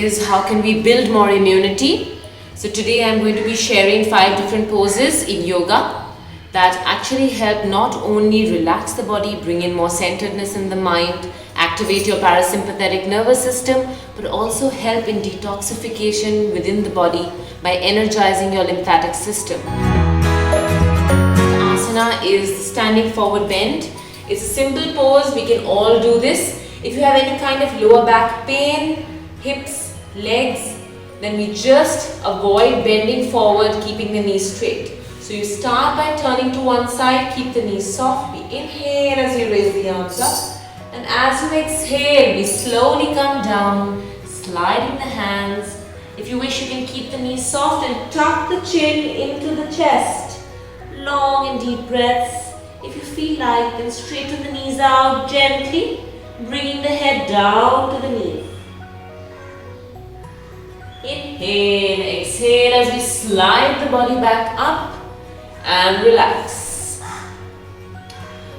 is how can we build more immunity. So today I'm going to be sharing 5 different poses in yoga that actually help not only relax the body, bring in more centeredness in the mind, activate your parasympathetic nervous system, but also help in detoxification within the body by energizing your lymphatic system. Asana is the standing forward bend. It's a simple pose, we can all do this. If you have any kind of lower back pain, hips, legs, then we just avoid bending forward, keeping the knees straight. So you start by turning to one side, keep the knees soft, we inhale as you raise the arms up, and as you exhale, we slowly come down, sliding the hands. If you wish, you can keep the knees soft and tuck the chin into the chest. Long and deep breaths. If you feel like, then straighten the knees out gently, bringing the head down to the knees. Inhale, exhale as we slide the body back up and relax.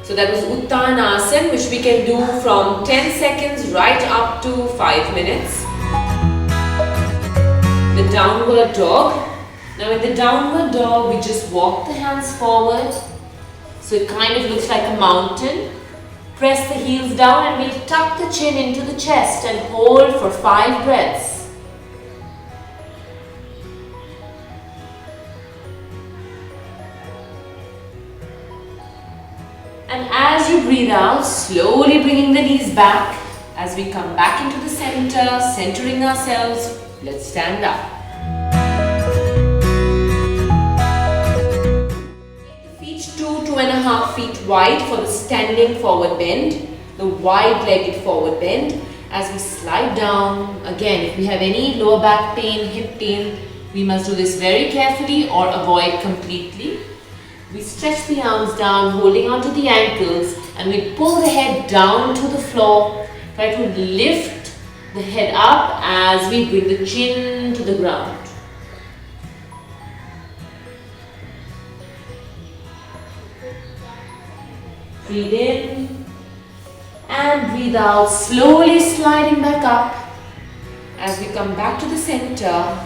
So that was Uttanasana, which we can do from 10 seconds right up to 5 minutes. The downward dog. Now in the downward dog, we just walk the hands forward. So it kind of looks like a mountain. Press the heels down and we'll tuck the chin into the chest and hold for 5 breaths. And as you breathe out, slowly bringing the knees back as we come back into the center, centering ourselves. Let's stand up. Make the feet 2.5 feet wide for the standing forward bend, the wide-legged forward bend. As we slide down, again, if we have any lower back pain, hip pain, we must do this very carefully or avoid completely. We stretch the arms down, holding onto the ankles, and we pull the head down to the floor. Try to lift the head up as we bring the chin to the ground. Breathe in and breathe out, slowly sliding back up as we come back to the center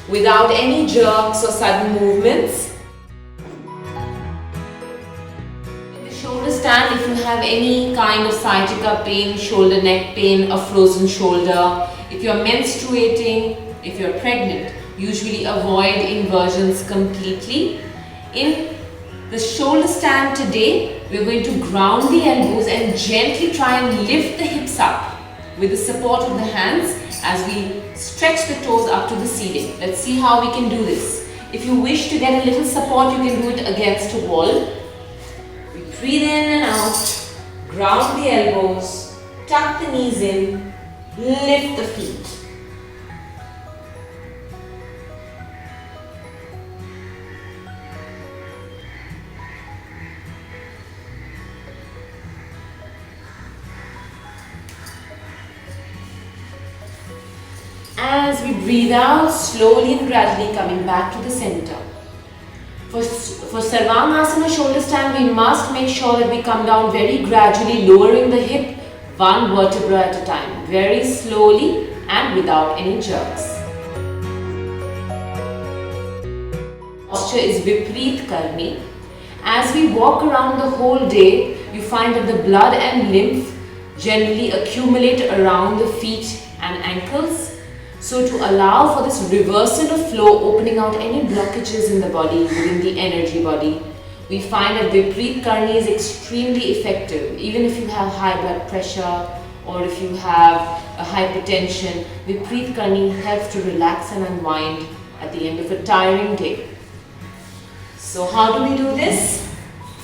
without any jerks or sudden movements. Shoulder stand, if you have any kind of sciatica pain, shoulder neck pain, a frozen shoulder, if you're menstruating, if you're pregnant, usually avoid inversions completely. In the shoulder stand today, we're going to ground the elbows and gently try and lift the hips up with the support of the hands as we stretch the toes up to the ceiling. Let's see how we can do this. If you wish to get a little support, you can do it against a wall. Breathe in and out, ground the elbows, tuck the knees in, lift the feet. As we breathe out, slowly and gradually coming back to the center. For Sarvangasana shoulder stand, we must make sure that we come down very gradually, lowering the hip 1 vertebra at a time, very slowly and without any jerks. Posture is Vipreet Karni. As we walk around the whole day, you find that the blood and lymph generally accumulate around the feet and ankles. So to allow for this reversal of flow, opening out any blockages in the body, within the energy body, we find that Vipreet Karni is extremely effective. Even if you have high blood pressure or if you have a hypertension, Vipreet Karni helps to relax and unwind at the end of a tiring day. So how do we do this?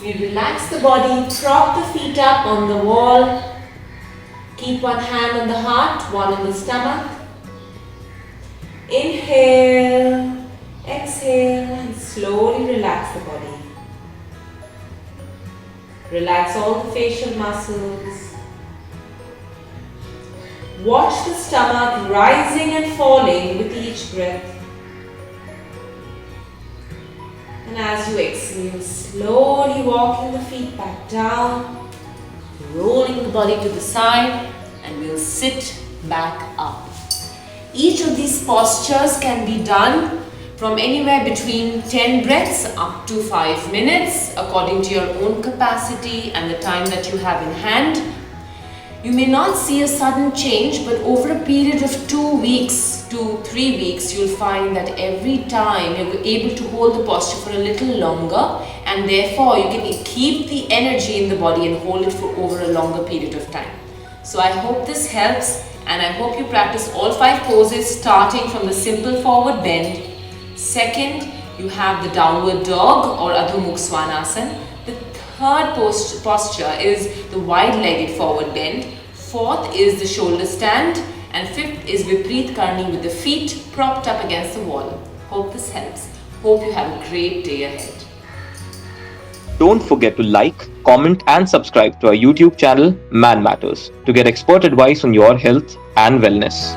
We relax the body, prop the feet up on the wall, keep one hand on the heart, one on the stomach. Inhale, exhale, and slowly relax the body. Relax all the facial muscles. Watch the stomach rising and falling with each breath. And as you exhale, slowly walking the feet back down, rolling the body to the side, and we'll sit back up. Each of these postures can be done from anywhere between 10 breaths up to 5 minutes according to your own capacity and the time that you have in hand. You may not see a sudden change, but over a period of 2 weeks to 3 weeks, you'll find that every time you're able to hold the posture for a little longer, and therefore you can keep the energy in the body and hold it for over a longer period of time. So I hope this helps, and I hope you practice all 5 poses starting from the simple forward bend. Second, you have the downward dog or Adho Mukha Svanasana. The third posture is the wide-legged forward bend. Fourth is the shoulder stand. And fifth is Vipreet Karni with the feet propped up against the wall. Hope this helps. Hope you have a great day ahead. Don't forget to like, comment and subscribe to our YouTube channel Man Matters to get expert advice on your health and wellness.